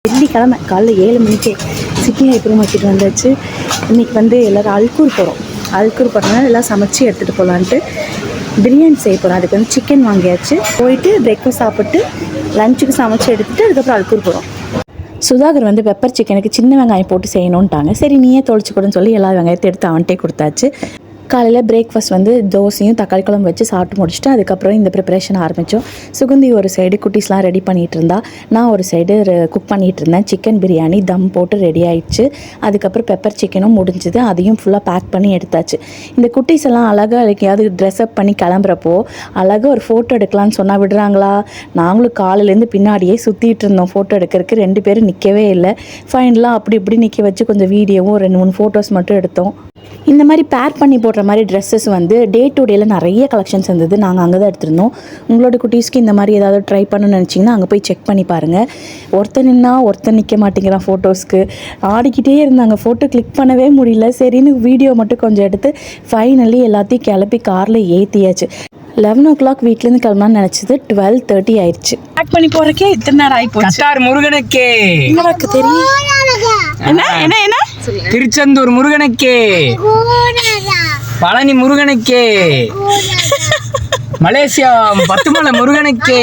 வெள்ளிக்கிழமை காலைல 7 மணிக்கு சிட்டி ஹைப்பர் மார்க்கெட் வந்தாச்சு. இன்றைக்கி எல்லோரும் அல்கூர் போகிறோம். அல்கூர் போகிறதுனால எல்லாம் சமைச்சு எடுத்துகிட்டு போகலான்ட்டு பிரியாணி செய்ய போகிறோம். அதுக்கு சிக்கன் வாங்கியாச்சு. போயிட்டு பிரேக்ஃபாஸ்ட் சாப்பிட்டு லஞ்சுக்கு சமைச்சு எடுத்துகிட்டு அதுக்கப்புறம் அல்கூர் போகிறோம். சுதாகர் பெப்பர் சிக்கனுக்கு சின்ன வெங்காயம் போட்டு செய்யணுன்ட்டாங்க. சரி நீயே தொலைச்சிக்கூடன்னு சொல்லி எல்லா வெங்காயத்தை எடுத்து அவன்கிட்டே கொடுத்தாச்சு. காலையில் பிரேக்ஃபாஸ்ட் தோசையும் தக்காளி குழம்பு வச்சு சாப்பிட்டு முடிச்சுட்டு அதுக்கப்புறம் இந்த ப்ரிப்பரேஷன் ஆரம்பித்தோம். சுகந்தி ஒரு சைடு குட்டீஸ்லாம் ரெடி பண்ணிகிட்டு இருந்தா, நான் ஒரு சைடு குக் பண்ணிகிட்டு இருந்தேன். சிக்கன் பிரியாணி தம் போட்டு ரெடி ஆயிடுச்சு. அதுக்கப்புறம் பெப்பர் சிக்கனும் முடிஞ்சுது. அதையும் ஃபுல்லாக பேக் பண்ணி எடுத்தாச்சு. இந்த குட்டீஸ் எல்லாம் அழகாக எங்கேயாவது ட்ரெஸ்அப் பண்ணி கிளம்புறப்போ அழகாக ஒரு ஃபோட்டோ எடுக்கலான்னு சொன்னால் விடுறாங்களா? நாங்களும் காலையிலேருந்து பின்னாடியே சுற்றிட்டு இருந்தோம் ஃபோட்டோ எடுக்கிறதுக்கு. 2 பேரும் நிற்கவே இல்லை. ஃபைனலாக அப்படி இப்படி நிற்க வச்சு கொஞ்சம் வீடியோவும் 2-3 ஃபோட்டோஸ் மட்டும் எடுத்தோம். இந்த மாதிரி பேர் பண்ணி போடுற மாதிரி ட்ரெஸ்ஸஸ் டே டு டேயில் நிறைய கலெக்ஷன்ஸ் இருந்தது. நாங்கள் அங்கே தான் எடுத்திருந்தோம். உங்களோட குட்டீஸ்க்கு இந்த மாதிரி ஏதாவது ட்ரை பண்ணணும்னு நினச்சிங்கன்னா அங்கே போய் செக் பண்ணி பாருங்கள். ஒருத்தன் நிற்க மாட்டேங்கிறான் ஃபோட்டோஸ்க்கு. ஆடிக்கிட்டே இருந்தாங்க. ஃபோட்டோ கிளிக் பண்ணவே முடியல. சரின்னு வீடியோ மட்டும் கொஞ்சம் எடுத்து ஃபைனலி எல்லாத்தையும் கிளப்பி காரில் ஏற்றியாச்சு. 11 o'clock வீட்டிலேருந்து கிளம்பலான்னு நினச்சது 12:30 ஆயிடுச்சு. பேக் பண்ணி போகிறக்கே இத்தனை நேரம் ஆகிப்போச்சு. முருகனுக்கே எனக்கு தெரியும். என்ன திருச்செந்தூர் முருகனுக்கே, பழனி முருகனுக்கே, மலேசியா பத்துமலை முருகனுக்கே.